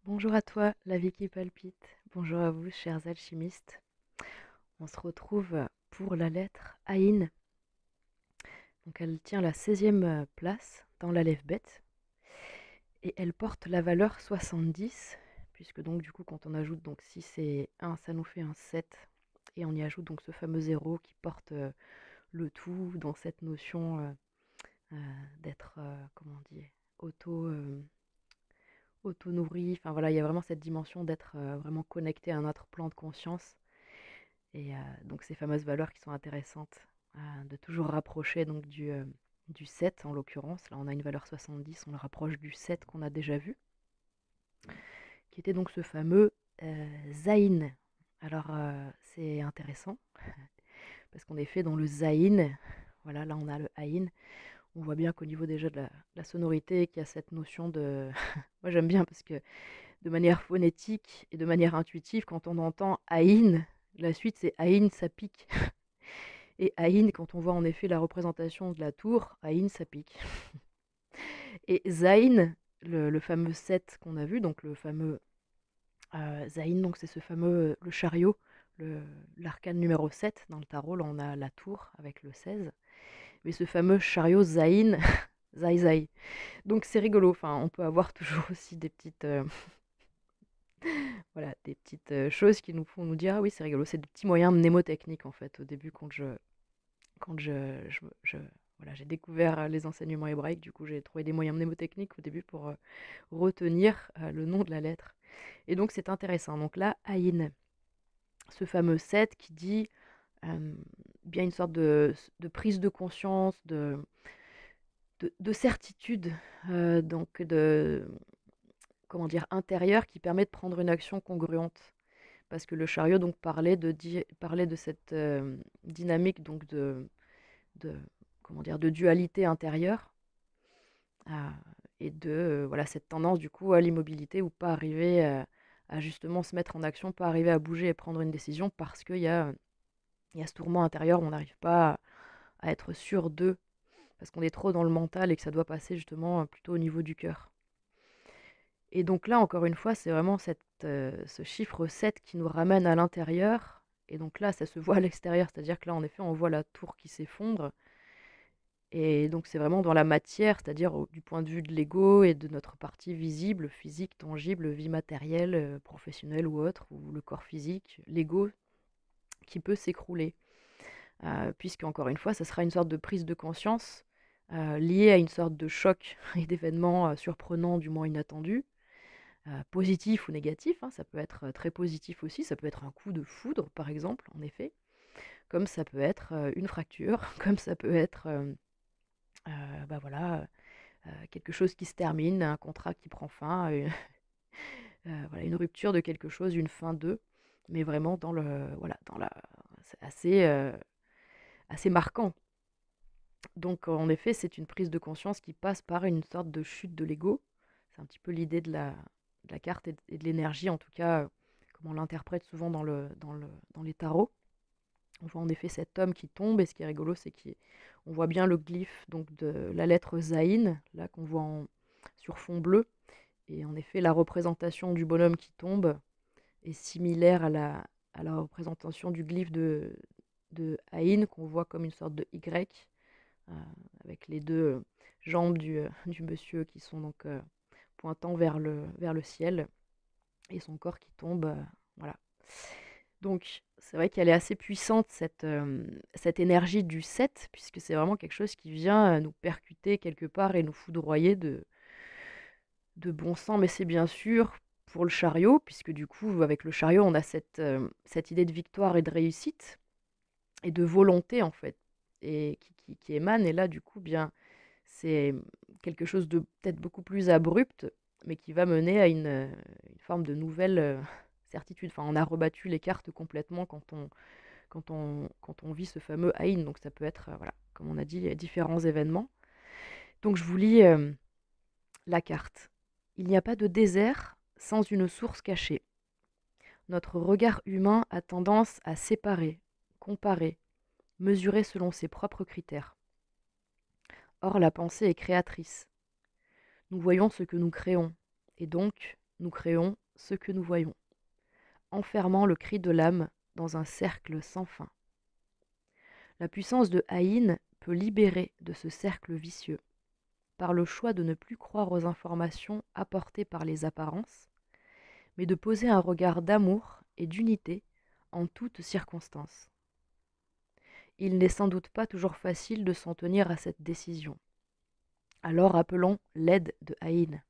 Bonjour à toi, la vie qui palpite. Bonjour à vous, chers alchimistes. On se retrouve pour la lettre Aïn. Donc elle tient la 16e place dans l'Aleph-Bet et elle porte la valeur 70, puisque donc du coup quand on ajoute donc 6 et 1, ça nous fait un 7 et on y ajoute donc ce fameux 0 qui porte le tout dans cette notion d'être, comment on dit, auto, auto-nourri. Enfin voilà, il y a vraiment cette dimension d'être vraiment connecté à un autre plan de conscience. Et donc ces fameuses valeurs qui sont intéressantes, de toujours rapprocher donc du 7 en l'occurrence. Là on a une valeur 70, on le rapproche du 7 qu'on a déjà vu, qui était donc ce fameux Zaïn. Alors c'est intéressant, parce qu'en effet dans le Zaïn, voilà, là on a le Aïn, on voit bien qu'au niveau déjà de la sonorité, qu'il y a cette notion de... Moi j'aime bien parce que de manière phonétique et de manière intuitive, quand on entend Aïn, la suite c'est Aïn, ça pique. Et Aïn, quand on voit en effet la représentation de la tour, Aïn, ça pique. Et Zayn, le fameux 7 qu'on a vu, donc le fameux Zayn, donc c'est ce fameux, le chariot, l'arcane numéro 7 dans le tarot, là on a la tour avec le 16, mais ce fameux chariot Zayn, Zai Zai. Donc c'est rigolo, enfin on peut avoir toujours aussi des petites, voilà, des petites choses qui nous font nous dire, ah oui c'est rigolo, c'est des petits moyens mnémotechniques en fait, au début quand voilà, j'ai découvert les enseignements hébraïques, du coup j'ai trouvé des moyens mnémotechniques au début pour retenir le nom de la lettre. Et donc c'est intéressant. Donc là, Aïn, ce fameux 7 qui dit euh, bien une sorte de prise de conscience, de certitude, donc de, comment dire, intérieure qui permet de prendre une action congruente. Parce que le chariot donc parlait de cette dynamique donc de, comment dire, de dualité intérieure à- et de voilà, cette tendance du coup à l'immobilité ou pas arriver à justement se mettre en action, pas arriver à bouger et prendre une décision parce il y a ce tourment intérieur où on n'arrive pas à être sûr d'eux, parce qu'on est trop dans le mental et que ça doit passer justement plutôt au niveau du cœur. Et donc là, encore une fois, c'est vraiment ce chiffre 7 qui nous ramène à l'intérieur. Et donc là, ça se voit à l'extérieur, c'est-à-dire que là, en effet, on voit la tour qui s'effondre. Et donc c'est vraiment dans la matière, c'est-à-dire du point de vue de l'ego et de notre partie visible, physique, tangible, vie matérielle, professionnelle ou autre, ou le corps physique, l'ego qui peut s'écrouler. Puisque, encore une fois, ça sera une sorte de prise de conscience liée à une sorte de choc et d'événements surprenants, du moins inattendus, positifs ou négatifs, hein. Ça peut être très positif aussi, ça peut être un coup de foudre, par exemple, en effet, comme ça peut être une fracture, comme ça peut être... bah voilà, quelque chose qui se termine, un contrat qui prend fin, voilà, une rupture de quelque chose, une fin de, mais vraiment dans le, voilà, dans la, c'est assez marquant. Donc en effet, c'est une prise de conscience qui passe par une sorte de chute de l'ego. C'est un petit peu l'idée de la carte et de l'énergie, en tout cas, comme on l'interprète souvent dans les tarots. On voit en effet cet homme qui tombe, et ce qui est rigolo, c'est qu'on voit bien le glyphe donc de la lettre Zaïn, là qu'on voit sur fond bleu. Et en effet, la représentation du bonhomme qui tombe est similaire à la représentation du glyphe de Aïn, qu'on voit comme une sorte de Y, euh, avec les deux jambes du monsieur qui sont donc pointant vers le ciel, et son corps qui tombe. Voilà. Donc, c'est vrai qu'elle est assez puissante, cette énergie du 7, puisque c'est vraiment quelque chose qui vient nous percuter quelque part et nous foudroyer de bon sens, mais c'est bien sûr pour le chariot, puisque du coup, avec le chariot, on a cette idée de victoire et de réussite, et de volonté, en fait, et qui émane. Et là, du coup, bien, c'est quelque chose de peut-être beaucoup plus abrupt, mais qui va mener à une forme de nouvelle certitude. Enfin, on a rebattu les cartes complètement quand on vit ce fameux Aïn. Donc ça peut être, voilà, comme on a dit, différents événements. Donc je vous lis la carte. Il n'y a pas de désert sans une source cachée. Notre regard humain a tendance à séparer, comparer, mesurer selon ses propres critères. Or, la pensée est créatrice. Nous voyons ce que nous créons, et donc nous créons ce que nous voyons, enfermant le cri de l'âme dans un cercle sans fin. La puissance de Aïn peut libérer de ce cercle vicieux, par le choix de ne plus croire aux informations apportées par les apparences, mais de poser un regard d'amour et d'unité en toutes circonstances. Il n'est sans doute pas toujours facile de s'en tenir à cette décision. Alors appelons l'aide de Aïn.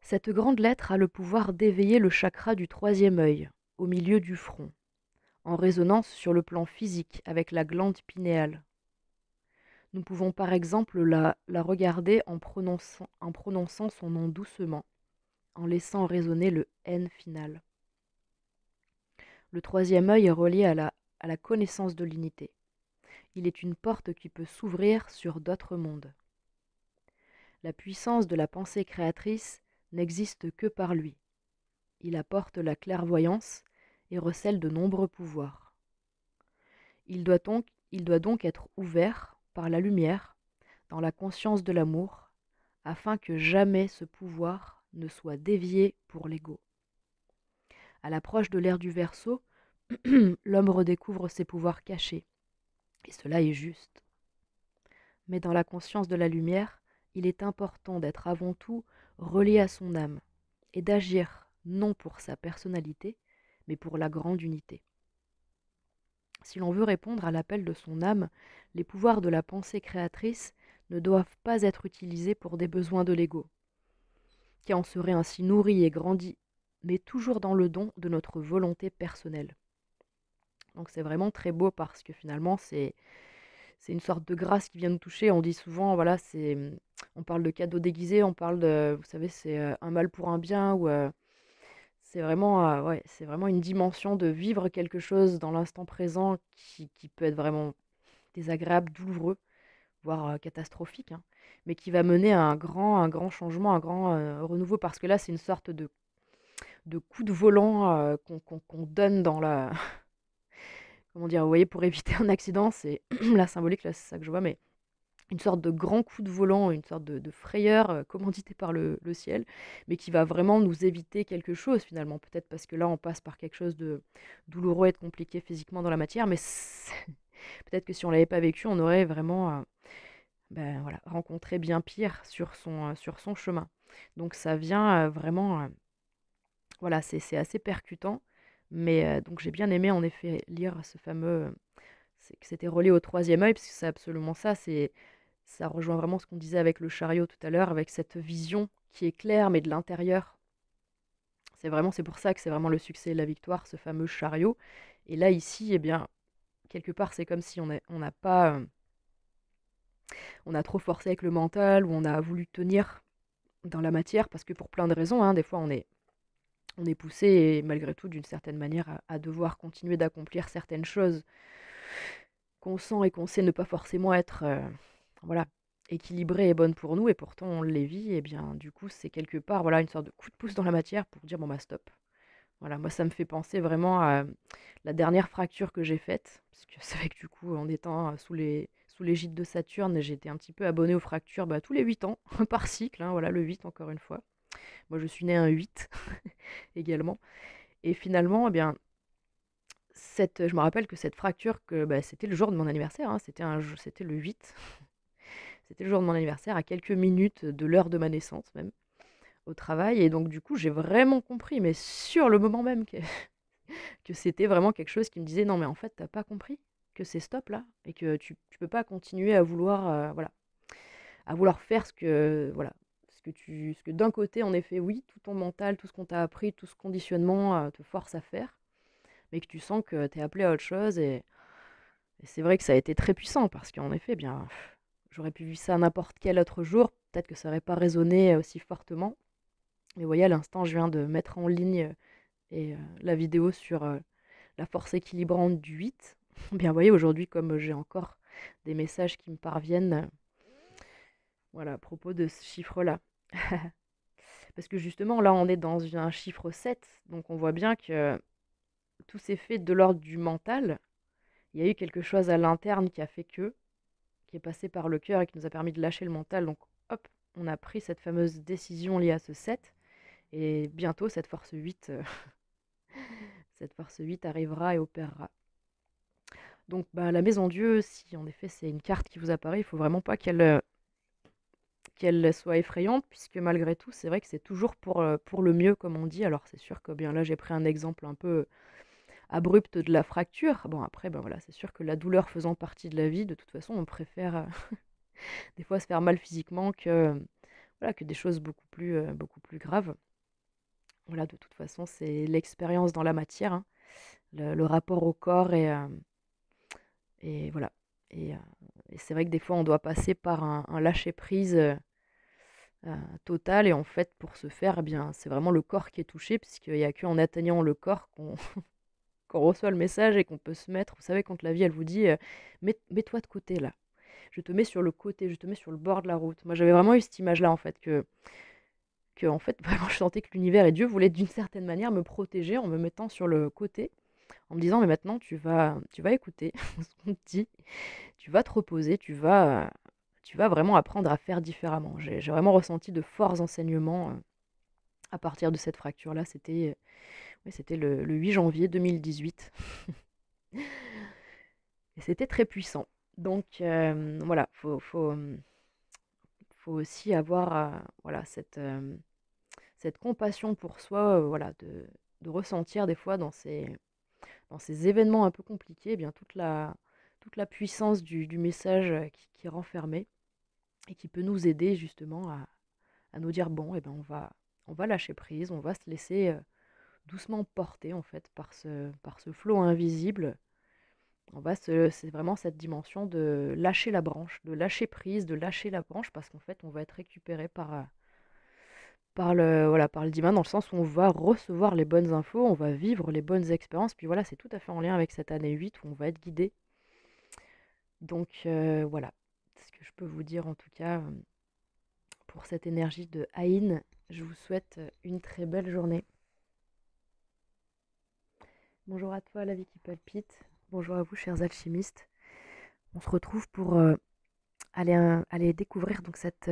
Cette grande lettre a le pouvoir d'éveiller le chakra du troisième œil, au milieu du front, en résonance sur le plan physique avec la glande pinéale. Nous pouvons par exemple la regarder en prononçant son nom doucement, en laissant résonner le N final. Le troisième œil est relié à la connaissance de l'unité. Il est une porte qui peut s'ouvrir sur d'autres mondes. La puissance de la pensée créatrice n'existe que par lui. Il apporte la clairvoyance et recèle de nombreux pouvoirs. Il doit donc être ouvert par la lumière, dans la conscience de l'amour, afin que jamais ce pouvoir ne soit dévié pour l'ego. À l'approche de l'ère du Verseau, l'homme redécouvre ses pouvoirs cachés, et cela est juste. Mais dans la conscience de la lumière, il est important d'être avant tout relié à son âme, et d'agir non pour sa personnalité, mais pour la grande unité. Si l'on veut répondre à l'appel de son âme, les pouvoirs de la pensée créatrice ne doivent pas être utilisés pour des besoins de l'ego, qui en serait ainsi nourri et grandi, mais toujours dans le don de notre volonté personnelle. Donc c'est vraiment très beau parce que finalement c'est une sorte de grâce qui vient nous toucher. On dit souvent, voilà, on parle de cadeau déguisé, on parle de, vous savez, c'est un mal pour un bien, ou c'est vraiment une dimension de vivre quelque chose dans l'instant présent qui peut être vraiment désagréable, douloureux, voire catastrophique, hein, mais qui va mener à un grand changement, un grand renouveau, parce que là, c'est une sorte de coup de volant qu'on donne dans la... Comment dire, vous voyez, pour éviter un accident, c'est la symbolique, là, c'est ça que je vois, mais une sorte de grand coup de volant, une sorte de frayeur commandité par le ciel, mais qui va vraiment nous éviter quelque chose finalement. Peut-être parce que là, on passe par quelque chose de douloureux et de compliqué physiquement dans la matière, mais peut-être que si on ne l'avait pas vécu, on aurait vraiment voilà, rencontré bien pire sur son chemin. Donc ça vient vraiment, voilà, c'est assez percutant, mais donc j'ai bien aimé en effet lire ce fameux, que c'était relié au troisième œil, parce que c'est absolument ça, ça rejoint vraiment ce qu'on disait avec le chariot tout à l'heure, avec cette vision qui est claire, mais de l'intérieur. C'est pour ça que c'est vraiment le succès et la victoire, ce fameux chariot. Et là, ici, eh bien, quelque part, c'est comme si on n'a pas... on a trop forcé avec le mental, ou on a voulu tenir dans la matière, parce que pour plein de raisons, hein, des fois, on est poussé, et malgré tout, d'une certaine manière, à devoir continuer d'accomplir certaines choses qu'on sent et qu'on sait ne pas forcément être... voilà, équilibrée et bonne pour nous, et pourtant on les vit, et bien du coup c'est quelque part voilà une sorte de coup de pouce dans la matière pour dire bon bah stop. Voilà, moi ça me fait penser vraiment à la dernière fracture que j'ai faite, parce que c'est vrai que du coup en étant sous l'égide de Saturne, j'étais un petit peu abonnée aux fractures tous les 8 ans, par cycle, hein, voilà le 8 encore une fois. Moi je suis née un 8 également, et finalement eh bien je me rappelle que cette fracture, c'était le jour de mon anniversaire, hein, c'était le 8. C'était le jour de mon anniversaire, à quelques minutes de l'heure de ma naissance même, au travail. Et donc du coup, j'ai vraiment compris, mais sur le moment même, que c'était vraiment quelque chose qui me disait: «Non mais en fait, t'as pas compris que c'est stop là, et que tu peux pas continuer à vouloir, voilà, à vouloir faire voilà, ce que d'un côté, en effet, oui, tout ton mental, tout ce qu'on t'a appris, tout ce conditionnement, te force à faire, mais que tu sens que tu es appelé à autre chose». Et c'est vrai que ça a été très puissant parce qu'en effet, bien, j'aurais pu vivre ça n'importe quel autre jour, peut-être que ça aurait pas résonné aussi fortement. Mais vous voyez, à l'instant, je viens de mettre en ligne la vidéo sur la force équilibrante du 8. Bien, vous voyez, aujourd'hui, comme j'ai encore des messages qui me parviennent, voilà, à propos de ce chiffre-là. Parce que justement, là, on est dans un chiffre 7, donc on voit bien que tout s'est fait de l'ordre du mental. Il y a eu quelque chose à l'interne qui a fait qui est passé par le cœur et qui nous a permis de lâcher le mental. Donc, hop, on a pris cette fameuse décision liée à ce 7. Et bientôt, cette force 8 arrivera et opérera. Donc, bah, la maison Dieu, si en effet c'est une carte qui vous apparaît, il faut vraiment pas qu'elle soit effrayante, puisque malgré tout, c'est vrai que c'est toujours pour le mieux, comme on dit. Alors, c'est sûr que bien là, j'ai pris un exemple un peu abrupt de la fracture. Bon, après, ben voilà, c'est sûr que la douleur faisant partie de la vie, de toute façon, on préfère des fois se faire mal physiquement voilà, que des choses beaucoup plus graves. Voilà, de toute façon, c'est l'expérience dans la matière, hein, le rapport au corps et voilà. Et, euh, et c'est vrai que des fois, on doit passer par un lâcher-prise total. Et en fait, pour ce faire, eh bien, c'est vraiment le corps qui est touché, puisqu'il n'y a qu'en atteignant le corps qu'on reçoit le message et qu'on peut se mettre. Vous savez, quand la vie, elle vous dit mets-toi de côté là. Je te mets sur le côté, je te mets sur le bord de la route. Moi, j'avais vraiment eu cette image-là, en fait, que en fait, vraiment, je sentais que l'univers et Dieu voulaient d'une certaine manière me protéger en me mettant sur le côté, en me disant, mais maintenant, tu vas écouter ce qu'on te dit, tu vas te reposer, tu vas vraiment apprendre à faire différemment. J'ai vraiment ressenti de forts enseignements à partir de cette fracture-là. Oui, c'était le 8 janvier 2018. Et c'était très puissant. Donc voilà, faut aussi avoir voilà, cette compassion pour soi, voilà, de ressentir des fois dans ces événements un peu compliqués, eh bien toute la puissance du message qui est renfermé et qui peut nous aider justement à nous dire bon, eh ben on va lâcher prise, on va se laisser doucement porter en fait par ce flot invisible. C'est vraiment cette dimension de lâcher la branche, de lâcher prise, de lâcher la branche, parce qu'en fait, on va être récupéré voilà, par le divin, dans le sens où on va recevoir les bonnes infos, on va vivre les bonnes expériences. Puis voilà, c'est tout à fait en lien avec cette année 8 où on va être guidé. Donc voilà, ce que je peux vous dire en tout cas pour cette énergie de Aïn. Je vous souhaite une très belle journée. Bonjour à toi, la vie qui palpite. Bonjour à vous, chers alchimistes. On se retrouve pour aller découvrir donc cette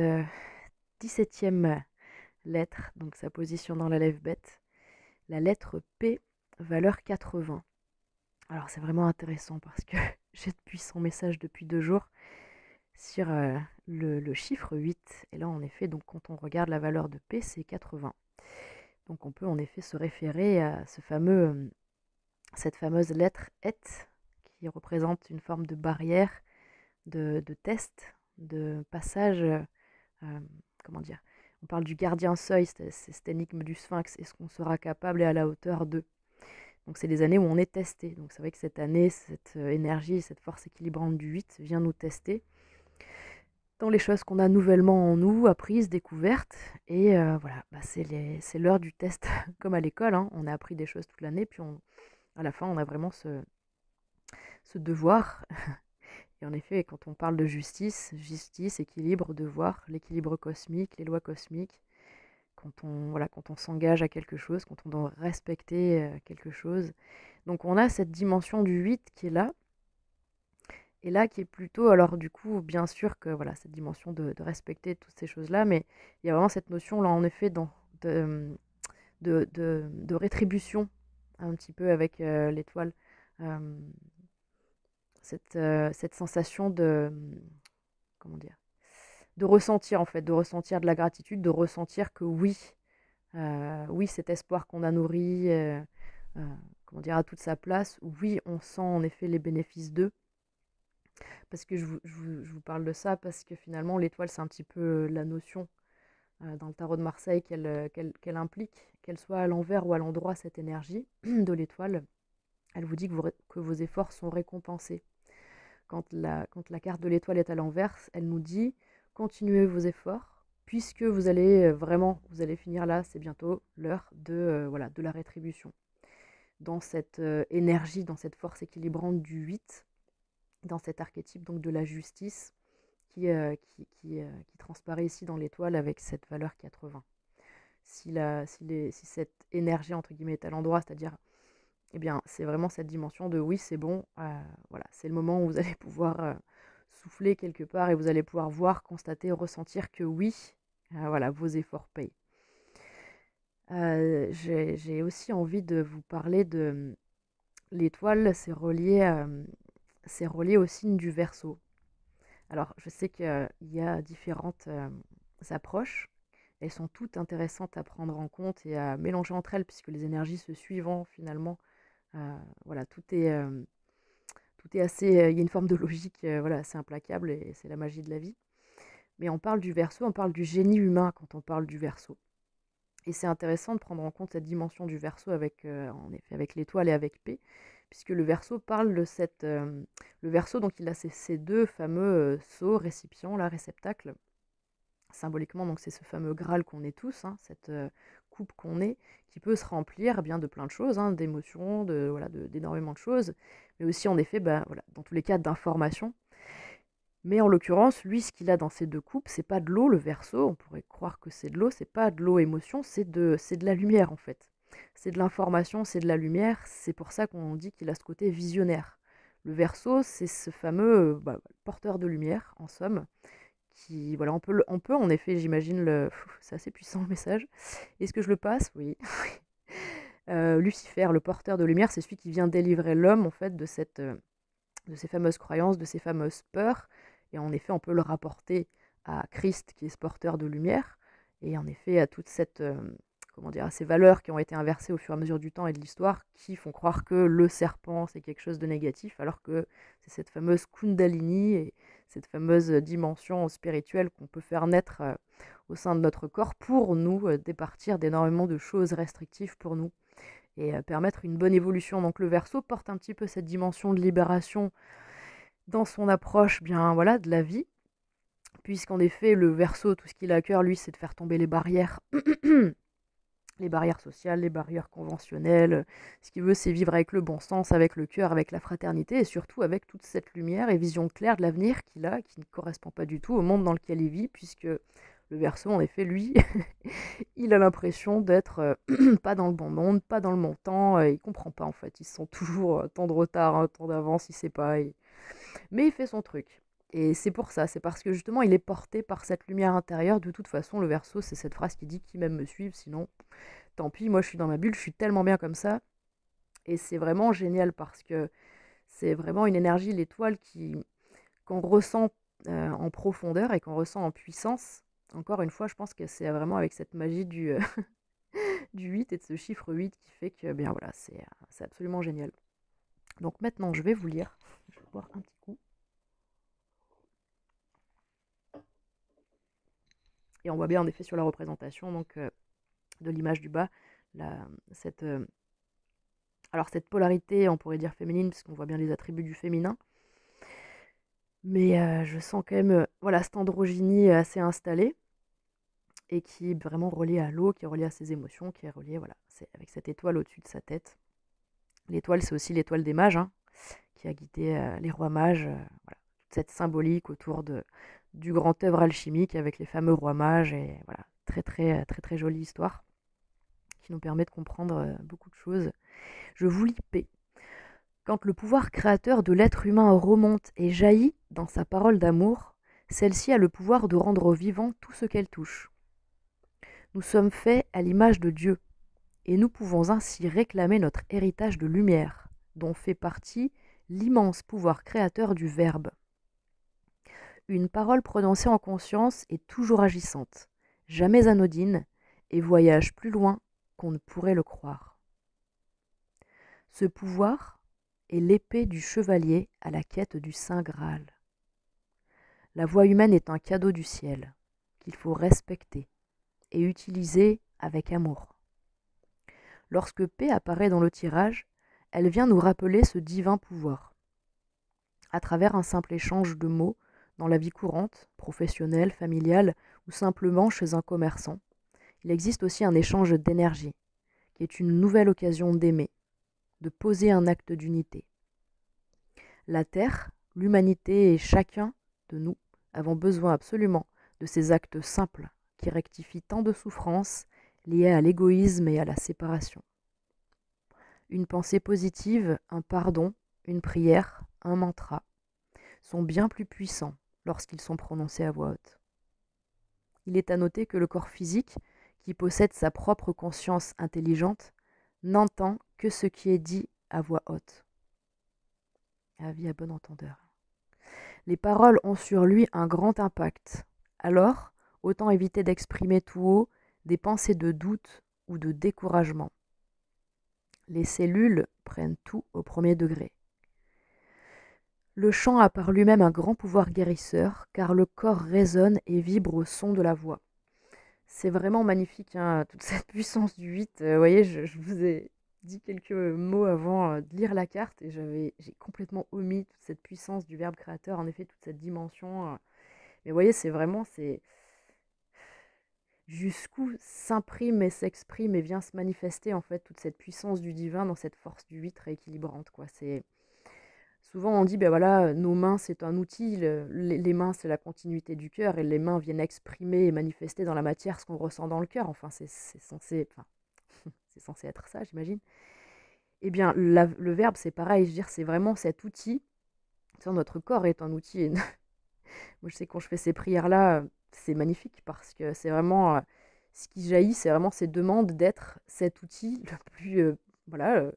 17e lettre, donc sa position dans la lèvre bête, la lettre P, valeur 80. Alors c'est vraiment intéressant parce que j'ai de puissants messages depuis 2 jours sur le chiffre 8. Et là en effet, donc quand on regarde la valeur de P, c'est 80. Donc on peut en effet se référer à cette fameuse lettre Et qui représente une forme de barrière, de test, de passage, comment dire, on parle du gardien seuil, c'est cette énigme du sphinx, est-ce qu'on sera capable et à la hauteur de. Donc c'est les années où on est testé. Donc c'est vrai que cette année, cette énergie, cette force équilibrante du 8 vient nous tester dans les choses qu'on a nouvellement en nous, apprises, découvertes. Et voilà, bah c'est l'heure du test, comme à l'école, hein. On a appris des choses toute l'année, puis à la fin, on a vraiment ce devoir. Et en effet, quand on parle de justice, équilibre, devoir, l'équilibre cosmique, les lois cosmiques, quand on s'engage à quelque chose, quand on doit respecter quelque chose. Donc on a cette dimension du 8 qui est là, et là qui est plutôt, alors du coup, bien sûr que voilà, cette dimension de respecter toutes ces choses-là, mais il y a vraiment cette notion là, en effet, de rétribution, un petit peu avec l'étoile. Euh, cette sensation comment dire, de ressentir en fait, de ressentir de la gratitude, de ressentir que oui, cet espoir qu'on a nourri, euh, comment dire, a toute sa place. Oui, on sent en effet les bénéfices d'eux. Parce que je vous parle de ça, parce que finalement, l'étoile, c'est un petit peu la notion dans le tarot de Marseille qu'elle implique, qu'elle soit à l'envers ou à l'endroit, cette énergie de l'étoile. Elle vous dit que vos efforts sont récompensés. Quand la carte de l'étoile est à l'envers, elle nous dit continuez vos efforts, puisque vous allez vraiment, vous allez finir là, c'est bientôt l'heure voilà, de la rétribution. Dans cette énergie, dans cette force équilibrante du 8, dans cet archétype donc de la justice qui transparaît ici dans l'étoile avec cette valeur 80. Si cette énergie entre guillemets est à l'endroit, c'est-à-dire eh bien, c'est vraiment cette dimension de oui, c'est bon, voilà, c'est le moment où vous allez pouvoir souffler quelque part et vous allez pouvoir voir, constater, ressentir que oui, voilà, vos efforts payent. J'ai aussi envie de vous parler de l'étoile, c'est relié au signe du Verseau. Alors, je sais qu'il y a différentes approches. Elles sont toutes intéressantes à prendre en compte et à mélanger entre elles, puisque les énergies se suivant, finalement, voilà, tout est assez. Il y a une forme de logique, voilà, assez implacable, et c'est la magie de la vie. Mais on parle du Verseau, on parle du génie humain quand on parle du Verseau. Et c'est intéressant de prendre en compte cette dimension du Verseau avec, en effet, avec l'étoile et avec P, puisque le Verseau parle de le Verseau, donc il a ces deux fameux seaux, récipients, là, réceptacles. Symboliquement, donc c'est ce fameux Graal qu'on est tous, hein, cette coupe qu'on est, qui peut se remplir bien de plein de choses, hein, d'émotions, voilà, d'énormément de choses, mais aussi en effet, voilà, dans tous les cas, d'informations. Mais en l'occurrence, lui, ce qu'il a dans ces deux coupes, c'est pas de l'eau, le Verseau. On pourrait croire que c'est de l'eau, c'est pas de l'eau émotion, c'est de la lumière en fait. C'est de l'information, c'est de la lumière. C'est pour ça qu'on dit qu'il a ce côté visionnaire. Le Verseau, c'est ce fameux porteur de lumière, en somme, qui, voilà, on peut en effet, j'imagine, c'est assez puissant le message. Est-ce que je le passe? Oui. Lucifer, le porteur de lumière, c'est celui qui vient délivrer l'homme en fait de ces fameuses croyances, de ces fameuses peurs. Et en effet, on peut le rapporter à Christ, qui est ce porteur de lumière, et en effet à toute cette, comment dire, à ces valeurs qui ont été inversées au fur et à mesure du temps et de l'histoire, qui font croire que le serpent, c'est quelque chose de négatif, alors que c'est cette fameuse Kundalini, et cette fameuse dimension spirituelle qu'on peut faire naître au sein de notre corps pour nous départir d'énormément de choses restrictives pour nous et permettre une bonne évolution. Donc le Verseau porte un petit peu cette dimension de libération dans son approche, bien voilà, de la vie, puisqu'en effet le Verseau, tout ce qu'il a à cœur, lui, c'est de faire tomber les barrières, les barrières sociales, les barrières conventionnelles. Ce qu'il veut, c'est vivre avec le bon sens, avec le cœur, avec la fraternité, et surtout avec toute cette lumière et vision claire de l'avenir qu'il a, qui ne correspond pas du tout au monde dans lequel il vit, puisque le Verseau, en effet, lui, il a l'impression d'être pas dans le bon monde, pas dans le bon temps, il comprend pas en fait. Ils sont toujours tant de retard, un temps d'avance, il sait pas. Mais il fait son truc. Et c'est pour ça, c'est parce que justement il est porté par cette lumière intérieure. De toute façon, le Verseau, c'est cette phrase qui dit qui m'aime me suivre, sinon tant pis, moi je suis dans ma bulle, je suis tellement bien comme ça. Et c'est vraiment génial parce que c'est vraiment une énergie, l'étoile, qu'on ressent en profondeur et qu'on ressent en puissance. Encore une fois, je pense que c'est vraiment avec cette magie du 8 et de ce chiffre 8 qui fait que, bien voilà, c'est absolument génial. Donc maintenant, je vais vous lire. Je vais boire un petit coup. Et on voit bien en effet sur la représentation donc, de l'image du bas, cette, alors cette polarité, on pourrait dire féminine, puisqu'on voit bien les attributs du féminin. Mais je sens quand même voilà, cette androgynie assez installée et qui est vraiment reliée à l'eau, qui est reliée à ses émotions, qui est reliée, voilà, c'est avec cette étoile au-dessus de sa tête. L'étoile, c'est aussi l'étoile des mages, hein, qui a guidé les rois mages. Voilà, toute cette symbolique autour du grand œuvre alchimique avec les fameux rois mages. Et voilà, très très très très jolie histoire qui nous permet de comprendre beaucoup de choses. Je vous lis P. Quand le pouvoir créateur de l'être humain remonte et jaillit dans sa parole d'amour, celle-ci a le pouvoir de rendre vivant tout ce qu'elle touche. Nous sommes faits à l'image de Dieu, et nous pouvons ainsi réclamer notre héritage de lumière, dont fait partie l'immense pouvoir créateur du Verbe. Une parole prononcée en conscience est toujours agissante, jamais anodine, et voyage plus loin qu'on ne pourrait le croire. Ce pouvoir est l'épée du chevalier à la quête du Saint Graal. La voix humaine est un cadeau du ciel, qu'il faut respecter et utiliser avec amour. Lorsque P apparaît dans le tirage, elle vient nous rappeler ce divin pouvoir. À travers un simple échange de mots dans la vie courante, professionnelle, familiale ou simplement chez un commerçant, il existe aussi un échange d'énergie, qui est une nouvelle occasion d'aimer, de poser un acte d'unité. La Terre, l'humanité et chacun de nous avons besoin absolument de ces actes simples qui rectifient tant de souffrances liées à l'égoïsme et à la séparation. Une pensée positive, un pardon, une prière, un mantra sont bien plus puissants lorsqu'ils sont prononcés à voix haute. Il est à noter que le corps physique, qui possède sa propre conscience intelligente, n'entend que ce qui est dit à voix haute. Avis à bon entendeur. Les paroles ont sur lui un grand impact. Alors, autant éviter d'exprimer tout haut des pensées de doute ou de découragement. Les cellules prennent tout au premier degré. Le chant a par lui-même un grand pouvoir guérisseur, car le corps résonne et vibre au son de la voix. C'est vraiment magnifique, hein, toute cette puissance du 8. Vous voyez, je vous ai dit quelques mots avant de lire la carte et j'ai complètement omis toute cette puissance du verbe créateur, en effet, toute cette dimension. Mais vous voyez, c'est jusqu'où s'imprime et s'exprime et vient se manifester en fait toute cette puissance du divin dans cette force du 8 rééquilibrante, quoi. Souvent on dit, ben voilà, nos mains c'est un outil, les mains c'est la continuité du cœur et les mains viennent exprimer et manifester dans la matière ce qu'on ressent dans le cœur. Enfin, c'est censé, enfin, c'est censé être ça, j'imagine. Eh bien, le verbe c'est pareil, je veux dire, c'est vraiment cet outil. Tu sais, notre corps est un outil. Et moi, je sais quand je fais ces prières-là, c'est magnifique parce que c'est vraiment ce qui jaillit, c'est vraiment ces demandes d'être cet outil le plus, voilà,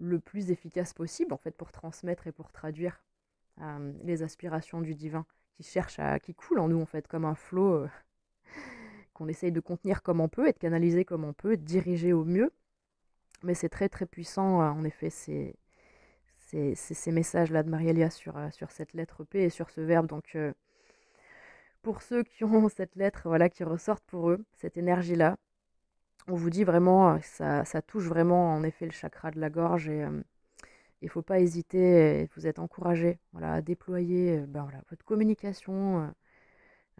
le plus efficace possible en fait pour transmettre et pour traduire les aspirations du divin qui coule en nous en fait comme un flot qu'on essaye de contenir comme on peut, et de canaliser comme on peut, de diriger au mieux. Mais c'est très très puissant en effet ces messages-là de Marie-Elia sur cette lettre P et sur ce verbe. Donc pour ceux qui ont cette lettre, voilà, qui ressortent pour eux, cette énergie-là, on vous dit vraiment, ça touche vraiment en effet le chakra de la gorge et il ne faut pas hésiter, et vous êtes encouragés, voilà, à déployer ben voilà, votre communication,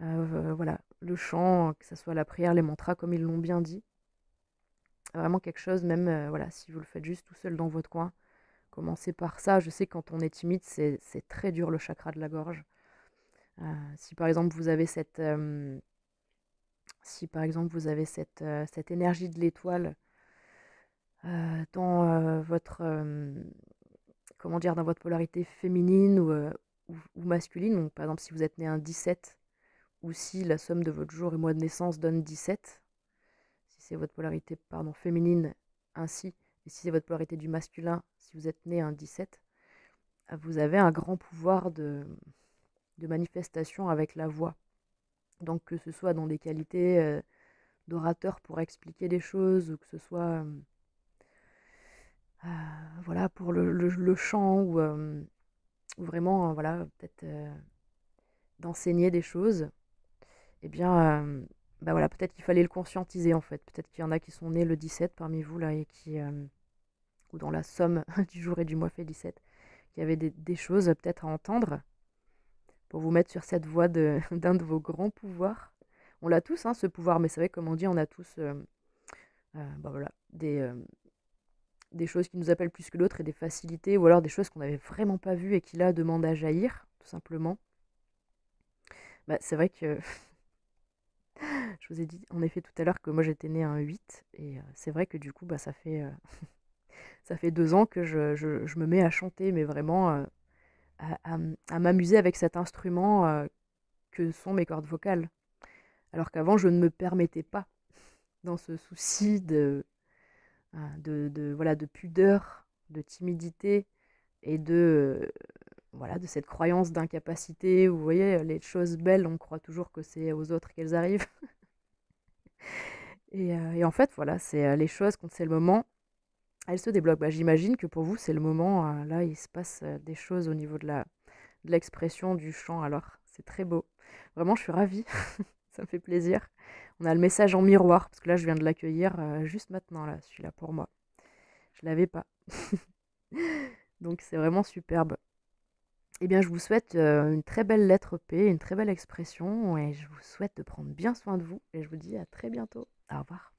voilà, le chant, que ce soit la prière, les mantras, comme ils l'ont bien dit. Vraiment quelque chose, même voilà, si vous le faites juste tout seul dans votre coin, commencez par ça. Je sais que quand on est timide, c'est très dur le chakra de la gorge. Si par exemple vous avez cette énergie de l'étoile dans comment dire, dans votre polarité féminine ou masculine, donc par exemple si vous êtes né un 17, ou si la somme de votre jour et mois de naissance donne 17, si c'est votre polarité féminine ainsi, et si c'est votre polarité du masculin, si vous êtes né un 17, vous avez un grand pouvoir de manifestation avec la voix. Donc que ce soit dans des qualités d'orateur pour expliquer des choses, ou que ce soit voilà, pour le chant, ou vraiment voilà, peut-être d'enseigner des choses, eh bien bah voilà, peut-être qu'il fallait le conscientiser en fait. Peut-être qu'il y en a qui sont nés le 17 parmi vous là, et qui ou dans la somme du jour et du mois fait 17, qui avaient des choses peut-être à entendre pour vous mettre sur cette voie d'un de vos grands pouvoirs. On l'a tous, hein, ce pouvoir, mais c'est vrai, comme on dit, on a tous bah voilà, des choses qui nous appellent plus que d'autres et des facilités, ou alors des choses qu'on n'avait vraiment pas vues et qui là demandent à jaillir, tout simplement. Bah, c'est vrai que je vous ai dit en effet tout à l'heure que moi j'étais née un 8, et c'est vrai que du coup bah, ça fait 2 ans que je me mets à chanter, mais vraiment à m'amuser avec cet instrument que sont mes cordes vocales. Alors qu'avant je ne me permettais pas, dans ce souci voilà, de pudeur, de timidité et voilà, de cette croyance d'incapacité où, vous voyez, les choses belles, on croit toujours que c'est aux autres qu'elles arrivent. Et en fait, voilà, c'est les choses, quand c'est le moment, elles se débloquent. Bah, j'imagine que pour vous, c'est le moment, là, il se passe des choses au niveau de l'expression du chant, alors c'est très beau. Vraiment, je suis ravie, ça me fait plaisir. On a le message en miroir, parce que là, je viens de l'accueillir juste maintenant, là, celui-là pour moi. Je l'avais pas. Donc c'est vraiment superbe. Eh bien, je vous souhaite une très belle lettre P, une très belle expression, et je vous souhaite de prendre bien soin de vous, et je vous dis à très bientôt. Au revoir.